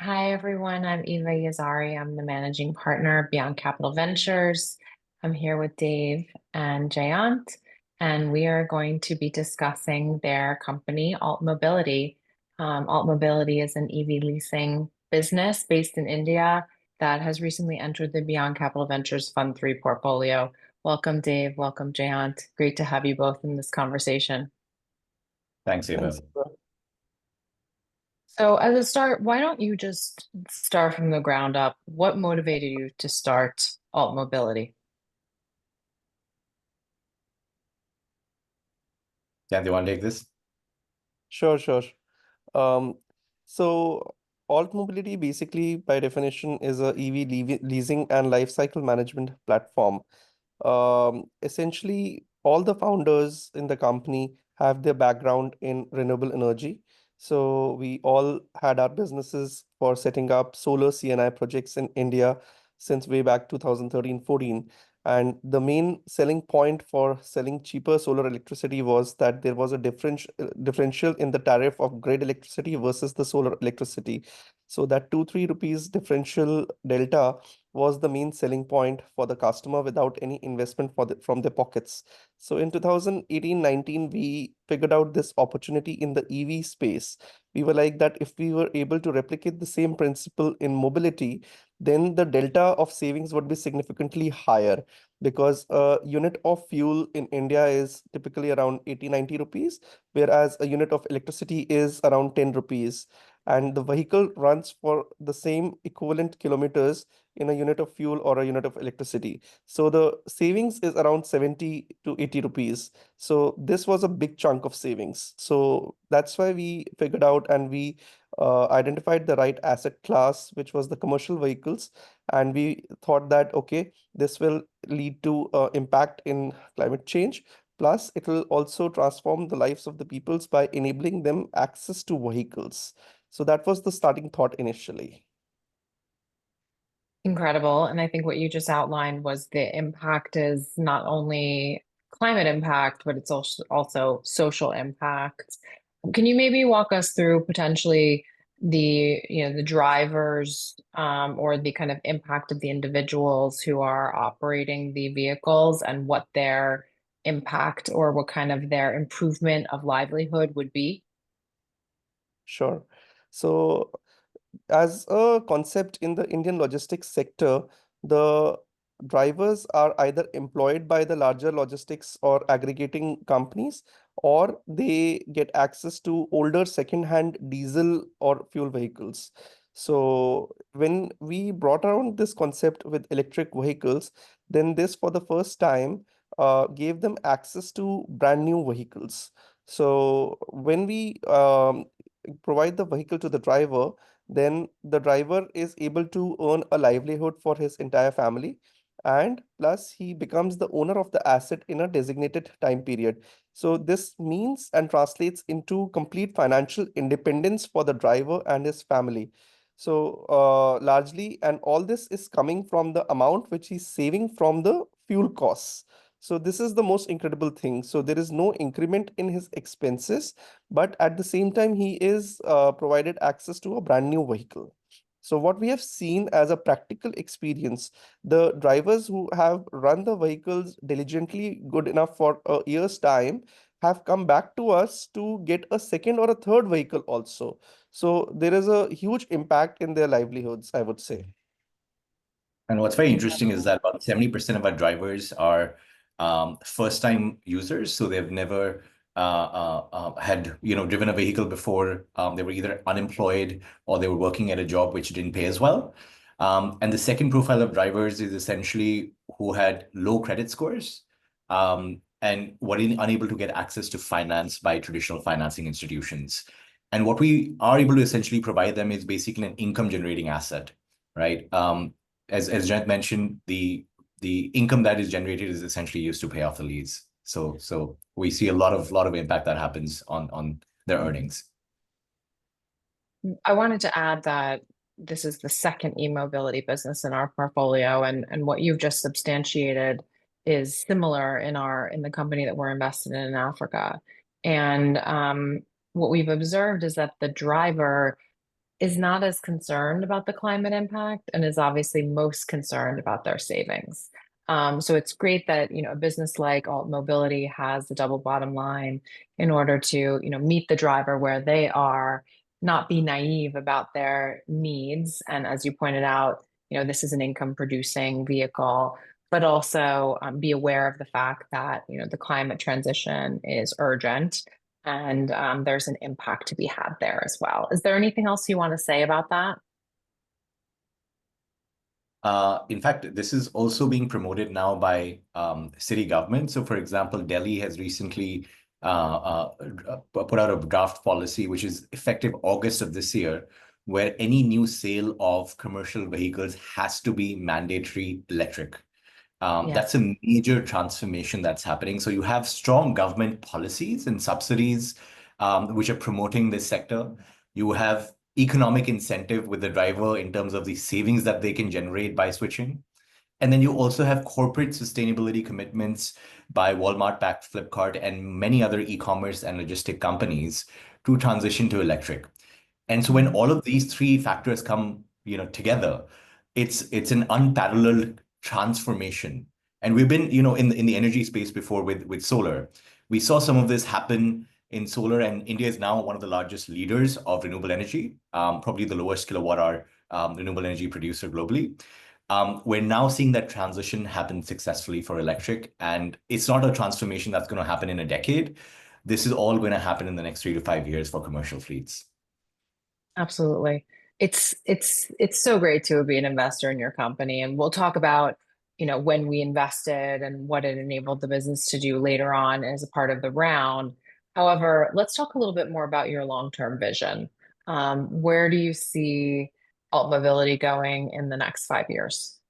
Hi, everyone. I'm Eva Yazari. I'm the managing partner of Beyond Capital Ventures. I'm here with Dave and Jayant, and we are going to be discussing their company, Alt Mobility. Alt Mobility is an EV leasing business based in India that has recently entered the Beyond Capital Ventures Fund 3 portfolio. Welcome, Dave. Welcome, Jayant. Great to have you both in this conversation. Thanks, Eva. Thanks. So, as a start, why don't you just start from the ground up? What motivated you to start Alt Mobility? Dan, do you want to take this? Sure. Um, so alt mobility basically by definition is a EV leasing and lifecycle management platform. Essentially, all the founders in the company have their background in renewable energy. So we all had our businesses for setting up solar CNI projects in India since way back 2013-14. And the main selling point for selling cheaper solar electricity was that there was a differential in the tariff of grid electricity versus the solar electricity. So that 2-3 rupees differential delta was the main selling point for the customer without any investment from their pockets. So in 2018-19, we figured out this opportunity in the EV space. We were like that if we were able to replicate the same principle in mobility, then the delta of savings would be significantly higher because a unit of fuel in India is typically around 80-90 rupees, whereas a unit of electricity is around 10 rupees. And the vehicle runs for the same equivalent kilometers in a unit of fuel or a unit of electricity. So the savings is around 70 to 80 rupees. So this was a big chunk of savings. So that's why we figured out and we identified the right asset class, which was the commercial vehicles. And we thought that, okay, this will lead to impact in climate change. Plus, it will also transform the lives of the peoples by enabling them access to vehicles. So that was the starting thought initially. Incredible. And I think what you just outlined was the impact is not only climate impact, but it's also social impact. Can you maybe walk us through potentially the drivers or the kind of impact of the individuals who are operating the vehicles and what their impact or what kind of their improvement of livelihood would be? Sure. So as a concept in the Indian logistics sector, the drivers are either employed by the larger logistics or aggregating companies, or they get access to older second-hand diesel or fuel vehicles. So when we brought around this concept with electric vehicles, then this for the first time gave them access to brand new vehicles. So when we provide the vehicle to the driver, then the driver is able to earn a livelihood for his entire family, and plus he becomes the owner of the asset in a designated time period. So this means and translates into complete financial independence for the driver and his family. So largely, and all this is coming from the amount which he's saving from the fuel costs. So this is the most incredible thing. So there is no increment in his expenses, but at the same time, he is provided access to a brand new vehicle. So what we have seen as a practical experience, the drivers who have run the vehicles diligently good enough for a year's time have come back to us to get a second or a third vehicle also. So there is a huge impact in their livelihoods, I would say. And what's very interesting is Incredible. that about 70% of our drivers are first-time users. So they've never had, driven a vehicle before. They were either unemployed or they were working at a job which didn't pay as well. And the second profile of drivers is essentially who had low credit scores and were unable to get access to finance by traditional financing institutions. And what we are able to essentially provide them is basically an income generating asset, right? As Janet mentioned, the income that is generated is essentially used to pay off the leads. So we see a lot of impact that happens on their earnings. I wanted to add that this is the second e-mobility business in our portfolio, and what you've just substantiated is similar in the company that we're invested in Africa. And what we've observed is that the driver is not as concerned about the climate impact and is obviously most concerned about their savings. So it's great that, a business like Alt Mobility has the double bottom line in order to, meet the driver where they are, not be naive about their needs. And as you pointed out, this is an income producing vehicle, but also be aware of the fact that, the climate transition is urgent and there's an impact to be had there as well. Is there anything else you want to say about that? In fact, this is also being promoted now by city government. So, for example, Delhi has recently put out a draft policy, which is effective August of this year, where any new sale of commercial vehicles has to be mandatory electric. Yeah. That's a major transformation that's happening. So you have strong government policies and subsidies which are promoting this sector. You have economic incentive with the driver in terms of the savings that they can generate by switching. And then you also have corporate sustainability commitments by Walmart, Pact, Flipkart, and many other e-commerce and logistic companies to transition to electric. And so when all of these three factors come, together, it's an unparalleled transformation. And we've been, in the energy space before with solar. We saw some of this happen in solar, and India is now one of the largest leaders of renewable energy, probably the lowest kilowatt hour renewable energy producer globally. We're now seeing that transition happen successfully for electric, and it's not a transformation that's going to happen in a decade. This is all going to happen in the next 3 to 5 years for commercial fleets. Absolutely. It's so great to be an investor in your company. And we'll talk about, when we invested and what it enabled the business to do later on as a part of the round. However, let's talk a little bit more about your long-term vision. Where do you see Alt Mobility going in the next 5 years?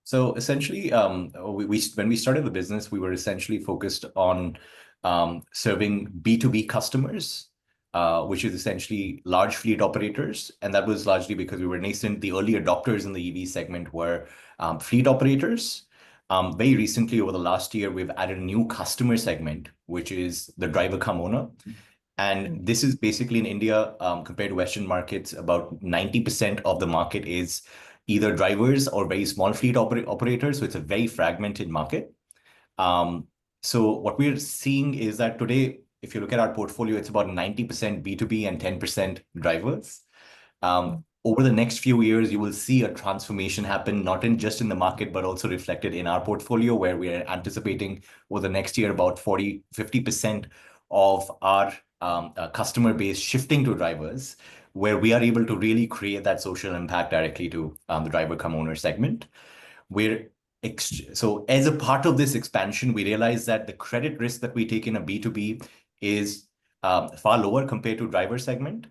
So essentially, when we started the business, we were essentially focused on serving B2B customers, which is essentially large fleet operators. And that was largely because we were nascent. The early adopters in the EV segment were fleet operators. Very recently, over the last year, we've added a new customer segment, which is the driver come owner. And this is basically in India, compared to Western markets, about 90% of the market is either drivers or very small fleet operators. So it's a very fragmented market. So what we're seeing is that today, if you look at our portfolio, it's about 90% B2B and 10% drivers. Over the next few years, you will see a transformation happen, not just in the market, but also reflected in our portfolio, where we are anticipating over the next year about 50% of our customer base shifting to drivers, where we are able to really create that social impact directly to the driver come owner segment. So as a part of this expansion, we realize that the credit risk that we take in a B2B is far lower compared to driver segment.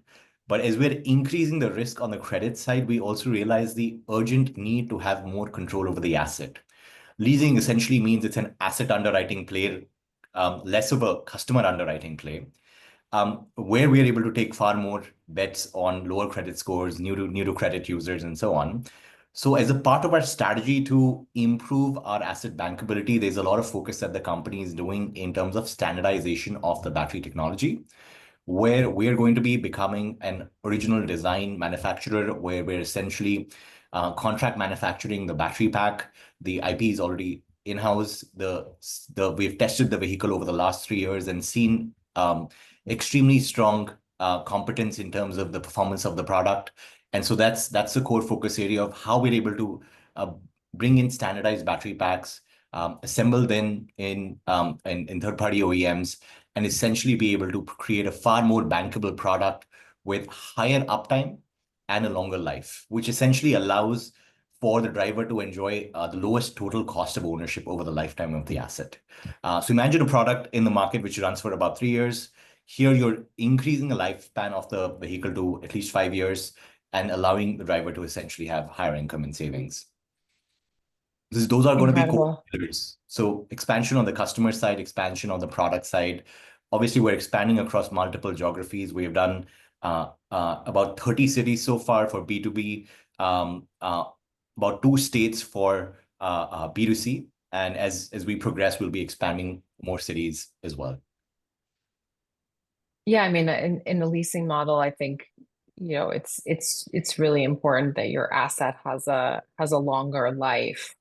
But as we're increasing the risk on the credit side, we also realize the urgent need to have more control over the asset. Leasing essentially means it's an asset underwriting play, less of a customer underwriting play, where we're able to take far more bets on lower credit scores, new to credit users, and so on. So as a part of our strategy to improve our asset bankability, there's a lot of focus that the company is doing in terms of standardization of the battery technology, where we're going to be becoming an original design manufacturer, where we're essentially contract manufacturing the battery pack. The IP is already in-house. We've tested the vehicle over the last 3 years and seen extremely strong competence in terms of the performance of the product. And so that's the core focus area of how we're able to bring in standardized battery packs, assemble them in third-party OEMs, and essentially be able to create a far more bankable product with higher uptime and a longer life, which essentially allows for the driver to enjoy the lowest total cost of ownership over the lifetime of the asset. So imagine a product in the market which runs for about 3 years. Here, you're increasing the lifespan of the vehicle to at least 5 years and allowing the driver to essentially have higher income and savings. Those are going to be core pillars. So expansion on the customer side, expansion on the product side. Obviously, we're expanding across multiple geographies. We've done about 30 cities so far for B2B, about 2 states for B2C. And as we progress, we'll be expanding more cities as well. Yeah, I mean, in the leasing model, I think it's really important that your asset has a longer life.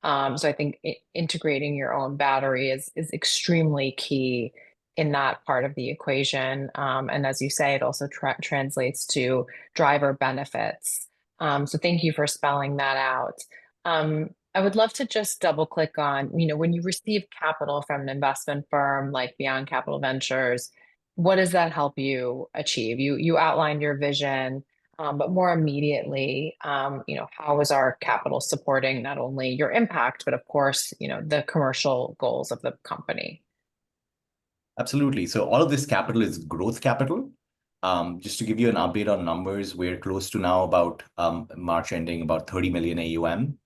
So I think integrating your own battery is extremely key in that part of the equation. And as you say, it also translates to driver benefits. So thank you for spelling that out. I would love to just double click on, when you receive capital from an investment firm like Beyond Capital Ventures, what does that help you achieve? You outlined your vision, but more immediately, how is our capital supporting not only your impact, but of course, the commercial goals of the company? Absolutely. So all of this capital is growth capital. Just to give you an update on numbers, we're close to now about March ending about 30 million AUM.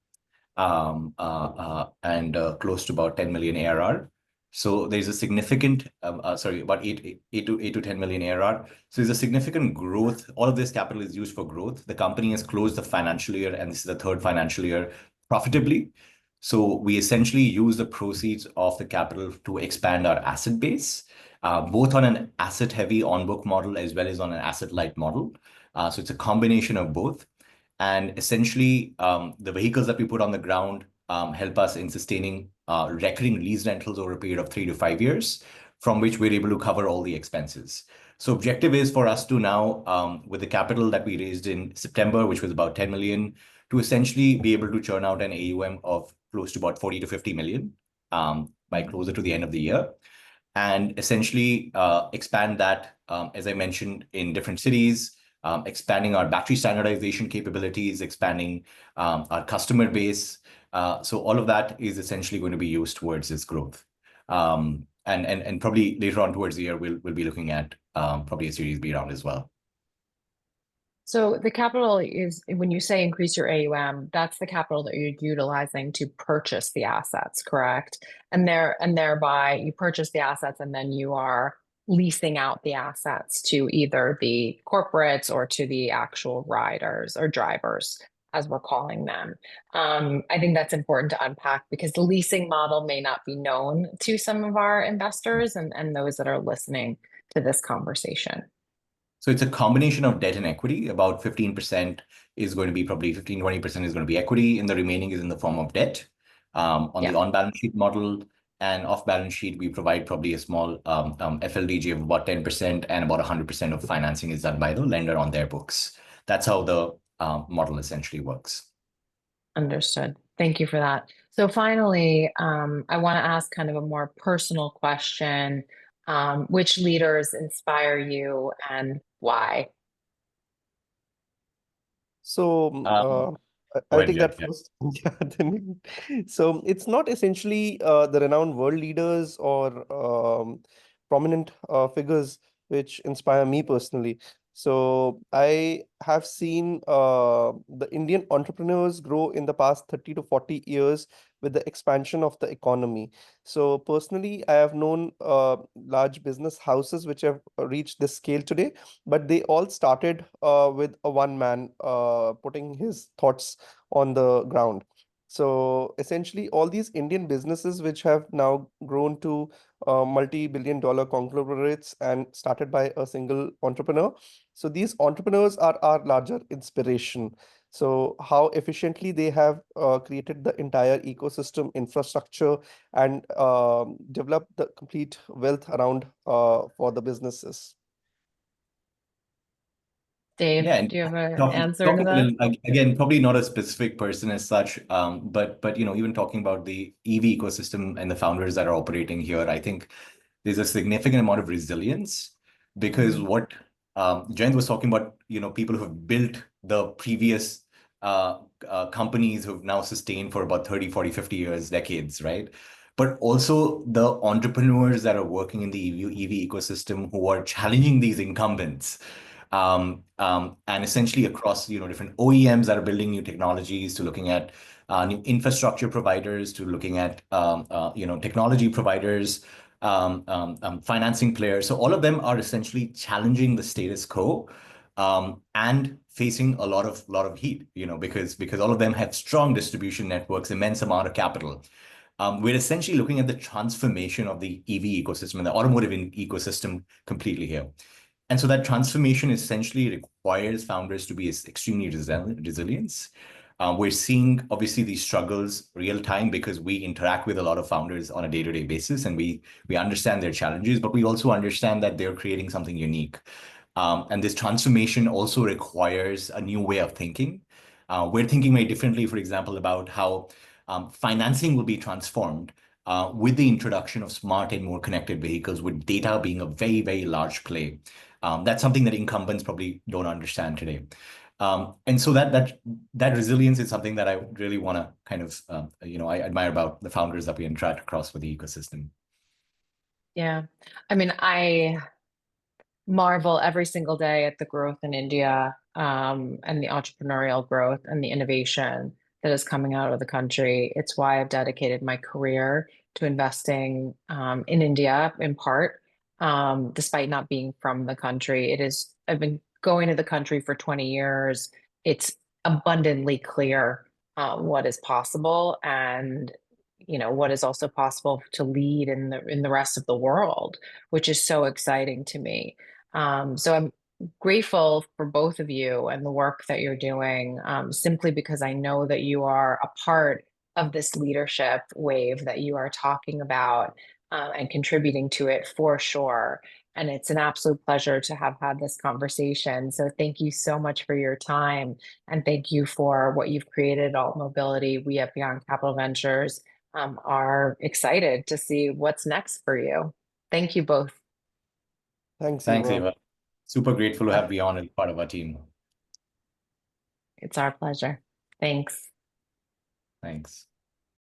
And close to about 10 million ARR. So there's a significant, about 8 to 10 million ARR. So there's a significant growth. All of this capital is used for growth. The company has closed the financial year, and this is the third financial year, profitably. So we essentially use the proceeds of the capital to expand our asset base, both on an asset-heavy on-book model as well as on an asset-light model. So it's a combination of both. And essentially, the vehicles that we put on the ground help us in sustaining recurring lease rentals over a period of 3 to 5 years, from which we're able to cover all the expenses. So objective is for us to now, with the capital that we raised in September, which was about 10 million, to essentially be able to churn out an AUM of close to about 40 to 50 million by closer to the end of the year. And essentially expand that, as I mentioned, in different cities, expanding our battery standardization capabilities, expanding our customer base. So all of that is essentially going to be used towards this growth. And probably later on towards the year, we'll be looking at probably a Series B round as well. So the capital is, when you say increase your AUM, that's the capital that you're utilizing to purchase the assets, correct? And thereby you purchase the assets and then you are leasing out the assets to either the corporates or to the actual riders or drivers, as we're calling them. I think that's important to unpack because the leasing model may not be known to some of our investors and those that are listening to this conversation. So it's a combination of debt and equity. About 15% is going to be probably 15, 20% is going to be equity, and the remaining is in the form of debt. On the on-balance sheet model and off-balance sheet, we provide probably a small FLDG of about 10%, and about 100% of financing is done by the lender on their books. That's how the model essentially works. Understood. Thank you for that. So finally, I want to ask kind of a more personal question. Which leaders inspire you and why? So Go I'll ahead, take Jay. that first. Yeah, so it's not essentially the renowned world leaders or prominent figures which inspire me personally. So I have seen the Indian entrepreneurs grow in the past 30 to 40 years with the expansion of the economy. So personally, I have known large business houses which have reached this scale today, but they all started with a one man putting his thoughts on the ground. So essentially, all these Indian businesses which have now grown to multi-billion dollar conglomerates and started by a single entrepreneur. So these entrepreneurs are our larger inspiration. So how efficiently they have created the entire ecosystem infrastructure and developed the complete wealth around for the businesses. Dave, Yeah, and do you have an talking answer to talking a that? little again, probably not a specific person as such, but even talking about the EV ecosystem and the founders that are operating here, I think there's a significant amount of resilience because what Jayant was talking about, people who have built the previous companies who've now sustained for about 30, 40, 50 years, decades, right? But also the entrepreneurs that are working in the EV ecosystem who are challenging these incumbents. And essentially across different OEMs that are building new technologies to looking at new infrastructure providers to looking at technology providers, financing players. So all of them are essentially challenging the status quo and facing a lot of heat, because all of them have strong distribution networks, immense amount of capital. We're essentially looking at the transformation of the EV ecosystem and the automotive ecosystem completely here. And so that transformation essentially requires founders to be extremely resilient. We're seeing obviously these struggles real time because we interact with a lot of founders on a day-to-day basis, and we understand their challenges, but we also understand that they're creating something unique. And this transformation also requires a new way of thinking. We're thinking very differently, for example, about how financing will be transformed with the introduction of smart and more connected vehicles, with data being a very, very large play. That's something that incumbents probably don't understand today. And so that resilience is something that I really want to kind of, I admire about the founders that we interact across with the ecosystem. Yeah. I mean, I marvel every single day at the growth in India, and the entrepreneurial growth and the innovation that is coming out of the country. It's why I've dedicated my career to investing in India in part, despite not being from the country. I've been going to the country for 20 years. It's abundantly clear what is possible, and what is also possible to lead in the rest of the world, which is so exciting to me. So I'm grateful for both of you and the work that you're doing, simply because I know that you are a part of this leadership wave that you are talking about, and contributing to it for sure. And it's an absolute pleasure to have had this conversation. So thank you so much for your time, and thank you for what you've created at Alt Mobility. We at Beyond Capital Ventures are excited to see what's next for you. Thank you both. Thanks, Thanks, Eva. Eva. Super grateful to Uh, have Beyond as part of our team. It's our pleasure. Thanks. Thanks.